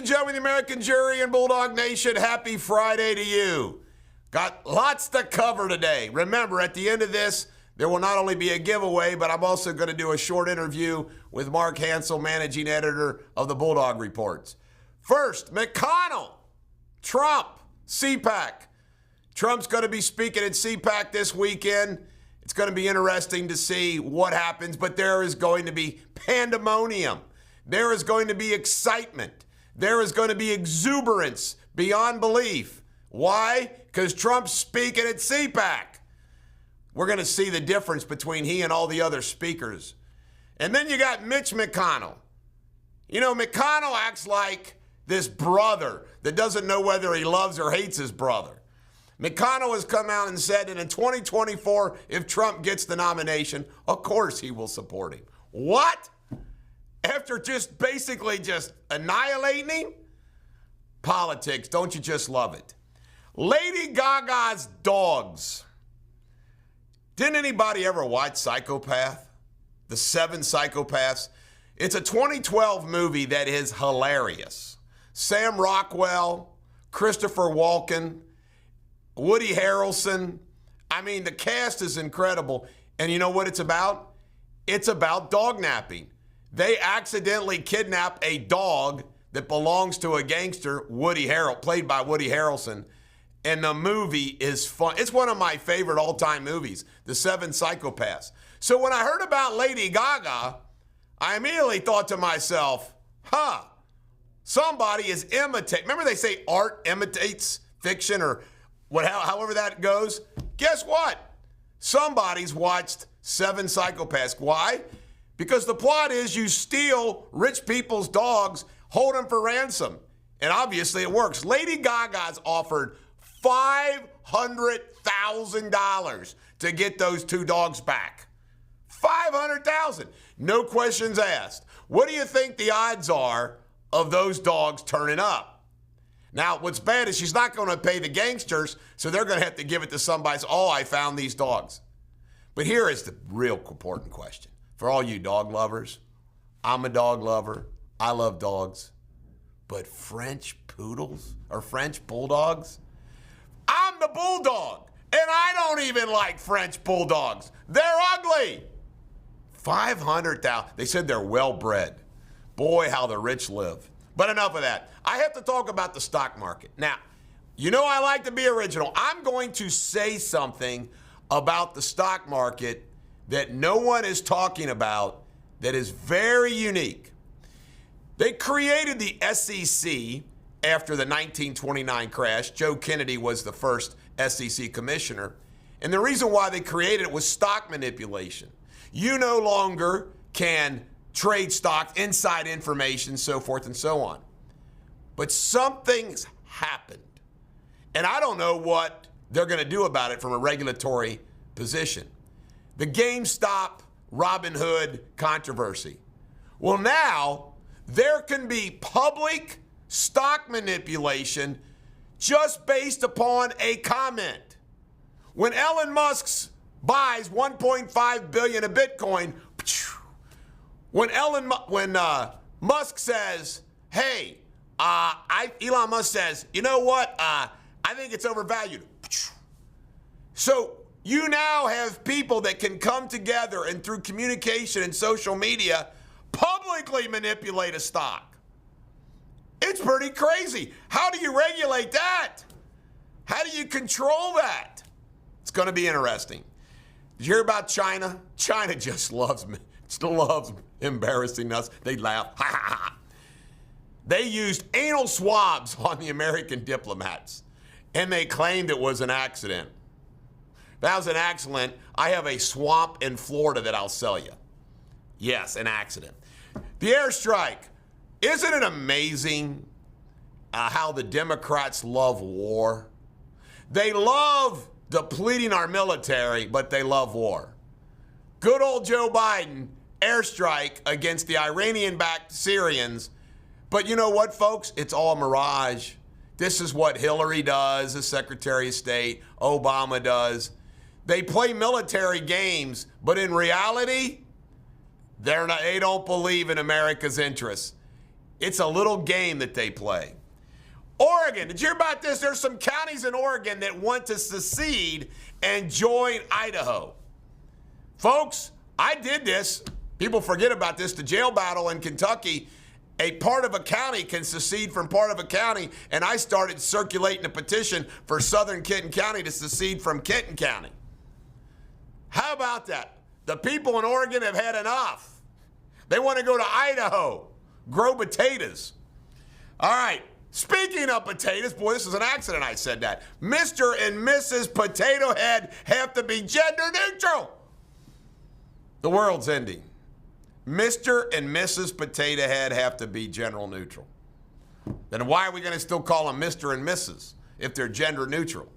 and gentlemen, the American jury and Bulldog Nation, happy Friday to you. Got lots to cover today. Remember, at the end of this, there will not only be a giveaway, but I'm also going to do a short interview with Mark Hansel, managing editor of the Bulldog Reports. First, McConnell, Trump, CPAC. Trump's going to be speaking at CPAC this weekend. It's going to be interesting to see what happens, but there is going to be pandemonium. There is going to be excitement. There is going to be exuberance beyond belief. Why? Because Trump's speaking at CPAC. We're going to see the difference between he and all the other speakers. And then you got Mitch McConnell. You know, McConnell acts like this brother that doesn't know whether he loves or hates his brother. McConnell has come out and said that in 2024, if Trump gets the nomination, of course he will support him. What? After just basically just annihilating him? Politics, don't you just love it? Lady Gaga's dogs. Didn't anybody ever watch Psychopath? The 7 Psychopaths? It's a 2012 movie that is hilarious. Sam Rockwell, Christopher Walken, Woody Harrelson. I mean, the cast is incredible. And you know what it's about? It's about dog napping. They accidentally kidnap a dog that belongs to a gangster, played by Woody Harrelson. And the movie is fun. It's one of my favorite all-time movies, The 7 Psychopaths. So when I heard about Lady Gaga, I immediately thought to myself, somebody is imitating. Remember they say art imitates fiction or however that goes? Guess what? Somebody's watched 7 Psychopaths. Why? Because the plot is you steal rich people's dogs, hold them for ransom. And obviously it works. Lady Gaga's offered $500,000 to get those 2 dogs back. $500,000. No questions asked. What do you think the odds are of those dogs turning up? Now, what's bad is she's not going to pay the gangsters, so they're going to have to give it to somebody. Oh, I found these dogs. But here is the real important question. For all you dog lovers, I'm a dog lover. I love dogs. But French poodles or French bulldogs? I'm the bulldog, and I don't even like French bulldogs. They're ugly. $500,000. They said they're well-bred. Boy, how the rich live. But enough of that. I have to talk about the stock market. Now, you know I like to be original. I'm going to say something about the stock market that no one is talking about that is very unique. They created the SEC after the 1929 crash. Joe Kennedy was the first SEC commissioner. And the reason why they created it was stock manipulation. You no longer can trade stocks, inside information, so forth and so on. But something's happened. And I don't know what they're going to do about it from a regulatory position. The GameStop Robinhood controversy. Well, now there can be public stock manipulation just based upon a comment. When Elon Musk buys 1.5 billion of Bitcoin, when Musk says, hey, Elon Musk says, you know what? I think it's overvalued. So you now have people that can come together and through communication and social media publicly manipulate a stock. It's pretty crazy. How do you regulate that? How do you control that? It's going to be interesting. Did you hear about China? China just loves embarrassing us. They laugh. Ha ha ha. They used anal swabs on the American diplomats, and they claimed it was an accident. If that was an accident, I have a swamp in Florida that I'll sell you. Yes, an accident. The airstrike. Isn't it amazing how the Democrats love war? They love depleting our military, but they love war. Good old Joe Biden, airstrike against the Iranian-backed Syrians. But you know what, folks? It's all mirage. This is what Hillary does as Secretary of State, Obama does. They play military games, but in reality, they don't believe in America's interests. It's a little game that they play. Oregon, did you hear about this? There's some counties in Oregon that want to secede and join Idaho. Folks, I did this. People forget about this. The jail battle in Kentucky, a part of a county can secede from part of a county, and I started circulating a petition for Southern Kenton County to secede from Kenton County. How about that? The people in Oregon have had enough. They want to go to Idaho, grow potatoes. All right. Speaking of potatoes, boy, this is an accident I said that. Mr. and Mrs. Potato Head have to be gender neutral. The world's ending. Mr. and Mrs. Potato Head have to be gender neutral. Then why are we going to still call them Mr. and Mrs. if they're gender neutral?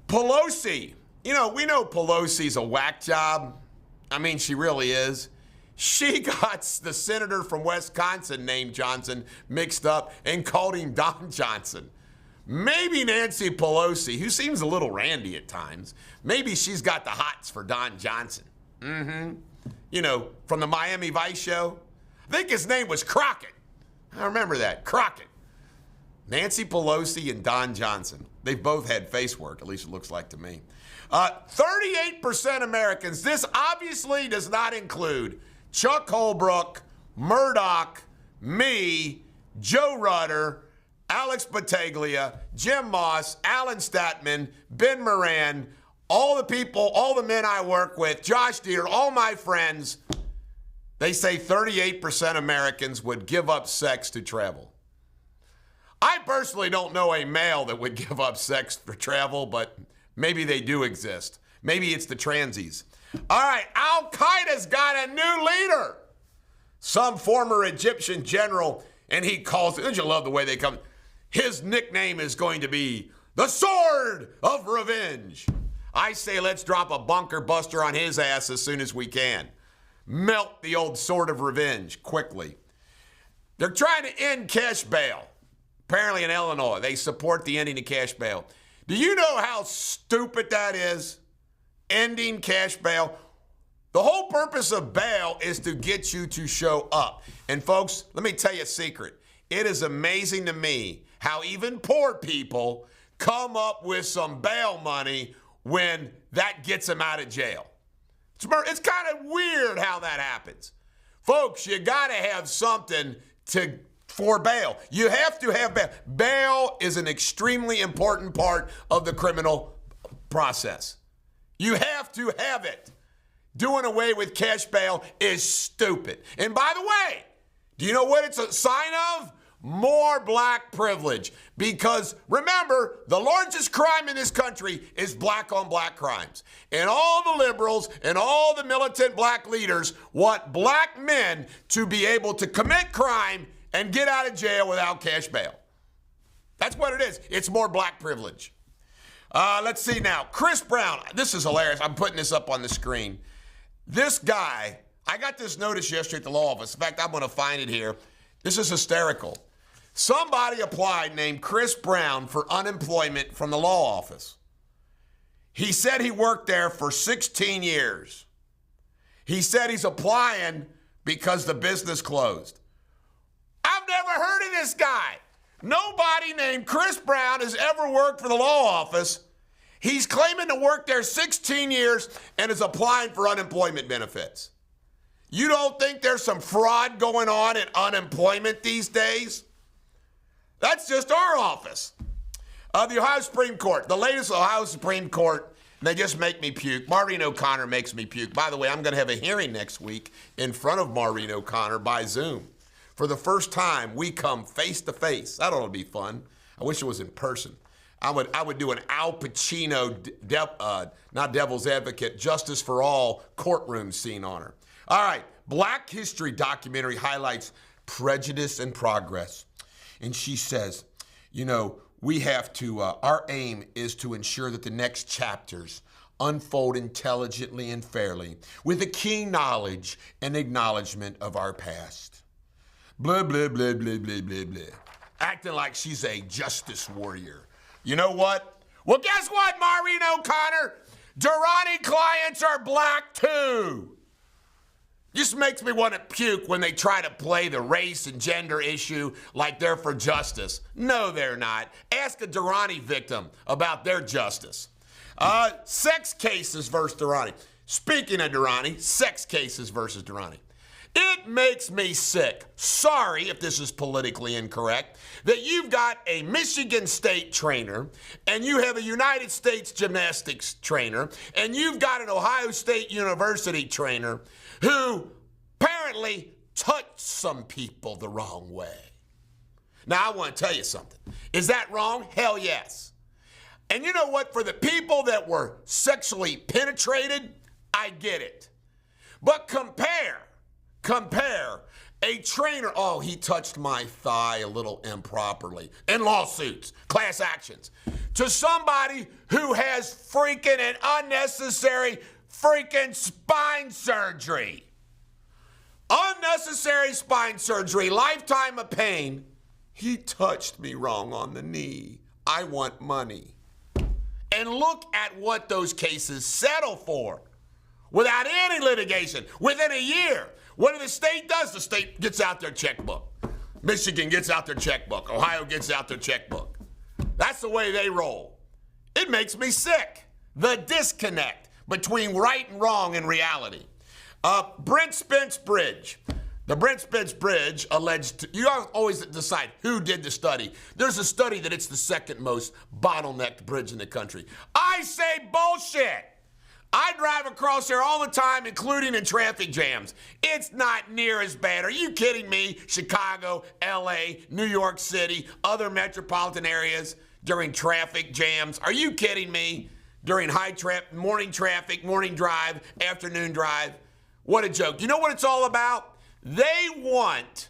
Pelosi. You know, we know Pelosi's a whack job. I mean, she really is. She got the senator from Wisconsin named Johnson mixed up and called him Don Johnson. Maybe Nancy Pelosi, who seems a little randy at times, maybe she's got the hots for Don Johnson. You know, from the Miami Vice show. I think his name was Crockett. I remember that, Crockett. Nancy Pelosi and Don Johnson. They've both had face work, at least it looks like to me. 38% Americans, this obviously does not include Chuck Holbrook, Murdoch, me, Joe Rudder, Alex Battaglia, Jim Moss, Alan Statman, Ben Moran, all the people, all the men I work with, Josh Deere, all my friends. They say 38% Americans would give up sex to travel. I personally don't know a male that would give up sex for travel, but maybe they do exist. Maybe it's the transies. All right, Al-Qaeda's got a new leader. Some former Egyptian general, and he calls it, don't you love the way they come? His nickname is going to be the Sword of Revenge. I say let's drop a bunker buster on his ass as soon as we can. Melt the old Sword of Revenge quickly. They're trying to end cash bail. Apparently in Illinois, they support the ending of cash bail. Do you know how stupid that is? Ending cash bail. The whole purpose of bail is to get you to show up. And folks, let me tell you a secret. It is amazing to me how even poor people come up with some bail money when that gets them out of jail. It's kind of weird how that happens. Folks, you got to have something for bail. You have to have bail. Bail is an extremely important part of the criminal process. You have to have it. Doing away with cash bail is stupid. And by the way, do you know what it's a sign of? More black privilege. Because remember, the largest crime in this country is black on black crimes. And all the liberals and all the militant black leaders want black men to be able to commit crime and get out of jail without cash bail. That's what it is. It's more black privilege. Let's see now. Chris Brown. This is hilarious. I'm putting this up on the screen. This guy, I got this notice yesterday at the law office. In fact, I'm going to find it here. This is hysterical. Somebody applied named Chris Brown for unemployment from the law office. He said he worked there for 16 years. He said he's applying because the business closed. I've never heard of this guy. Nobody named Chris Brown has ever worked for the law office. He's claiming to work there 16 years and is applying for unemployment benefits. You don't think there's some fraud going on in unemployment these days? That's just our office. The Ohio Supreme Court, the latest Ohio Supreme Court, they just make me puke. Maureen O'Connor makes me puke. By the way, I'm going to have a hearing next week in front of Maureen O'Connor by Zoom. For the first time, we come face to face. That ought to be fun. I wish it was in person. I would do an Al Pacino, not devil's advocate, justice for all courtroom scene on her. All right, Black History documentary highlights prejudice and progress. And she says, you know, we have to, our aim is to ensure that the next chapters unfold intelligently and fairly with a keen knowledge and acknowledgement of our past. Blah, blah, blah, blah, blah, blah, blah. Acting like she's a justice warrior. You know what? Well, guess what, Maureen O'Connor? Durrani clients are black too. Just makes me want to puke when they try to play the race and gender issue like they're for justice. No, they're not. Ask a Durrani victim about their justice. Sex cases versus Durrani. Speaking of Durrani, sex cases versus Durrani. It makes me sick. Sorry if this is politically incorrect, that you've got a Michigan State trainer and you have a United States gymnastics trainer and you've got an Ohio State University trainer who apparently touched some people the wrong way. Now, I want to tell you something. Is that wrong? Hell yes. And you know what? For the people that were sexually penetrated, I get it. But compare a trainer, oh, he touched my thigh a little improperly, in lawsuits, class actions, to somebody who has freaking an unnecessary freaking spine surgery. Unnecessary spine surgery, lifetime of pain. He touched me wrong on the knee. I want money. And look at what those cases settle for. Without any litigation, within a year. What the state does, the state gets out their checkbook. Michigan gets out their checkbook. Ohio gets out their checkbook. That's the way they roll. It makes me sick. The disconnect between right and wrong in reality. Brent Spence Bridge. The Brent Spence Bridge alleged, you always decide who did the study. There's a study that it's the second most bottlenecked bridge in the country. I say bullshit. I drive across there all the time, including in traffic jams. It's not near as bad. Are you kidding me? Chicago, LA, New York City, other metropolitan areas during traffic jams. Are you kidding me? During morning traffic, morning drive, afternoon drive. What a joke. You know what it's all about? They want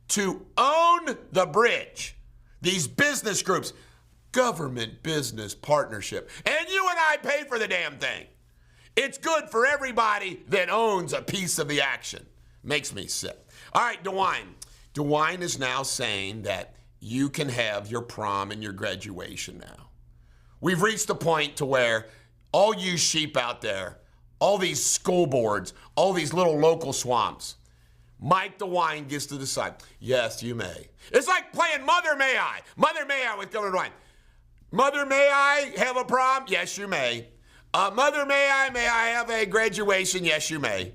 to own the bridge. These business groups. Government business partnership. And you and I pay for the damn thing. It's good for everybody that owns a piece of the action. Makes me sick. All right, DeWine. DeWine is now saying that you can have your prom and your graduation now. We've reached a point to where all you sheep out there, all these school boards, all these little local swamps, Mike DeWine gets to decide. Yes, you may. It's like playing Mother May I. Mother May I with Governor DeWine. Mother, may I have a prom? Yes, you may. Mother, may I have a graduation? Yes, you may.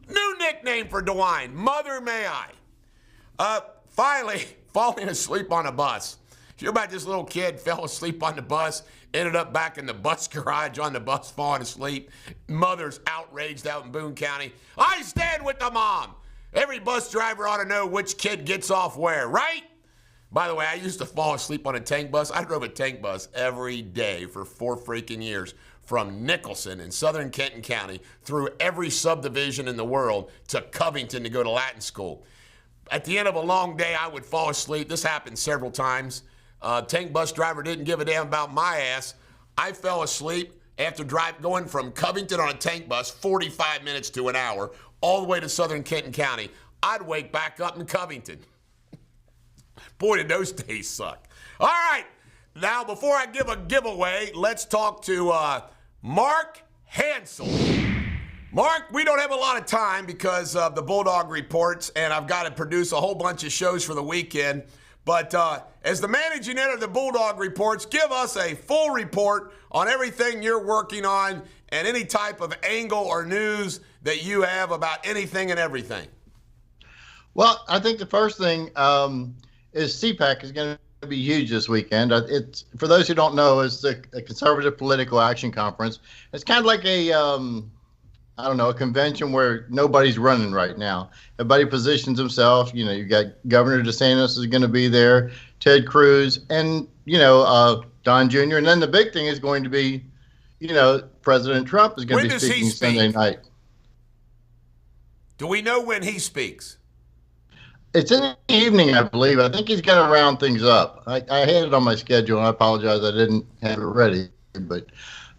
New nickname for DeWine, Mother, may I. Finally, falling asleep on a bus. You hear about this little kid fell asleep on the bus, ended up back in the bus garage on the bus falling asleep. Mother's outraged out in Boone County. I stand with the mom. Every bus driver ought to know which kid gets off where, right? By the way, I used to fall asleep on a tank bus. I drove a tank bus every day for 4 freaking years from Nicholson in southern Kenton County through every subdivision in the world to Covington to go to Latin school. At the end of a long day, I would fall asleep. This happened several times. Tank bus driver didn't give a damn about my ass. I fell asleep after going from Covington on a tank bus, 45 minutes to an hour, all the way to southern Kenton County. I'd wake back up in Covington. Boy, did those days suck. All right. Now, before I give a giveaway, let's talk to Mark Hansel. Mark, we don't have a lot of time because of the Bulldog reports, and I've got to produce a whole bunch of shows for the weekend. But as the managing editor of the Bulldog reports, give us a full report on everything you're working on and any type of angle or news that you have about anything and everything. Well, I think the first thing is CPAC is going to be huge this weekend. It's, for those who don't know, it's a Conservative Political Action Conference. It's kind of like a, a convention where nobody's running right now. Everybody positions himself. You know, you got Governor DeSantis is going to be there, Ted Cruz, and, Don Jr. And then the big thing is going to be, President Trump is going to be speaking Sunday night. Do we know when he speaks? It's in the evening, I believe. I think he's going to round things up. I had it on my schedule, and I apologize I didn't have it ready. But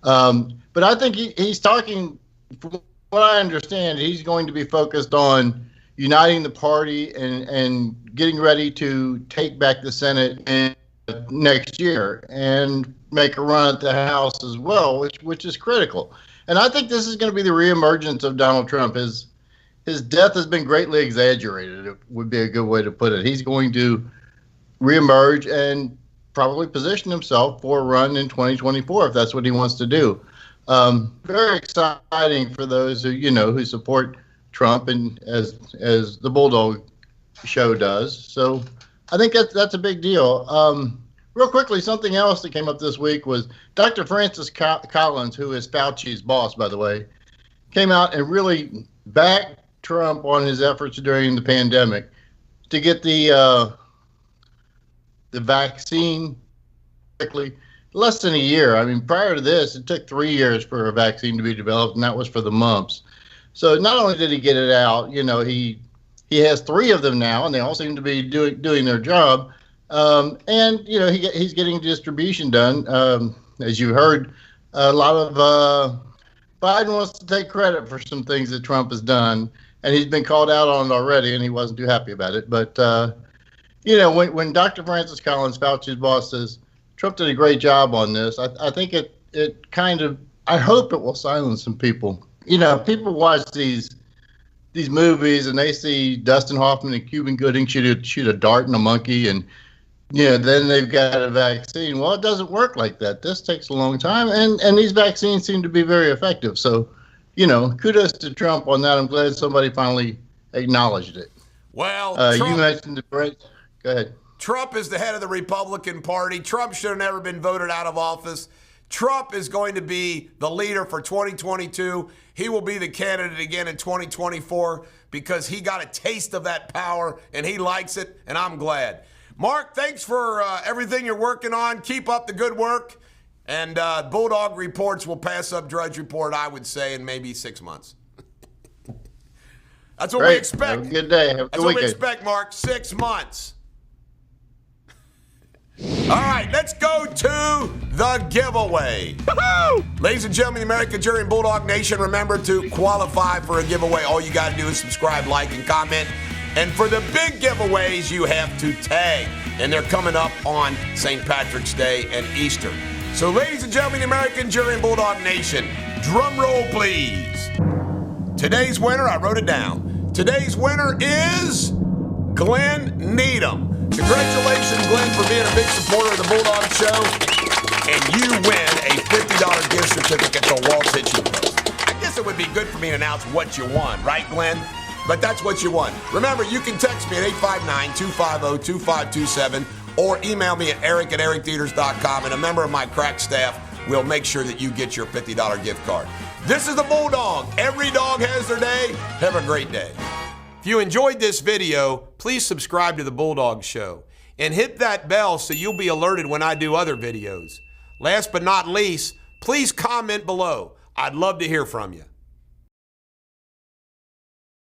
I think he's talking, from what I understand, he's going to be focused on uniting the party and getting ready to take back the Senate next year and make a run at the House as well, which is critical. And I think this is going to be the reemergence of Donald Trump. His death has been greatly exaggerated. It would be a good way to put it. He's going to reemerge and probably position himself for a run in 2024 if that's what he wants to do. Very exciting for those who support Trump, and as the Bulldog show does. So I think that's a big deal. Real quickly, something else that came up this week was Dr. Francis Collins, who is Fauci's boss, by the way, came out and really backed Trump on his efforts during the pandemic to get the vaccine quickly. Less than a year. I mean, prior to this, it took 3 years for a vaccine to be developed, and that was for the mumps. So not only did he get it out, he has 3 of them now, and they all seem to be doing their job. And he's getting distribution done. As you heard, a lot of Biden wants to take credit for some things that Trump has done, and he's been called out on it already, and he wasn't too happy about it. But when Dr. Francis Collins, Fauci's boss, says Trump did a great job on this, I think it kind of, I hope it will silence some people. People watch these movies and they see Dustin Hoffman and Cuban Gooding shoot a dart in a monkey, and then they've got a vaccine. Well, it doesn't work like that. This takes a long time, and these vaccines seem to be very effective. So, kudos to Trump on that. I'm glad somebody finally acknowledged it. Well, you mentioned the Brent. Go ahead. Trump is the head of the Republican Party. Trump should have never been voted out of office. Trump is going to be the leader for 2022. He will be the candidate again in 2024 because he got a taste of that power and he likes it, and I'm glad. Mark, thanks for everything you're working on. Keep up the good work. And Bulldog Reports will pass up Drudge Report, I would say, in maybe 6 months. That's what we expect. Have a good day. Have a good That's what weekend. we expect, Mark. 6 months. All right, let's go to the giveaway. Woo-hoo! Ladies and gentlemen, the American Jury and Bulldog Nation, remember to qualify for a giveaway. All you got to do is subscribe, like, and comment. And for the big giveaways, you have to tag. And they're coming up on St. Patrick's Day and Easter. So, ladies and gentlemen, the American Jury and Bulldog Nation, drum roll, please. Today's winner, I wrote it down. Today's winner is Glenn Needham. Congratulations, Glenn, for being a big supporter of the Bulldog Show. And you win a $50 gift certificate to Walt Hitching Post. I guess it would be good for me to announce what you won, right, Glenn? But that's what you won. Remember, you can text me at 859-250-2527 or email me at eric@ericdeters.com, and a member of my crack staff will make sure that you get your $50 gift card. This is the Bulldog. Every dog has their day. Have a great day. If you enjoyed this video, please subscribe to the Bulldog Show and hit that bell so you'll be alerted when I do other videos. Last but not least, please comment below. I'd love to hear from you.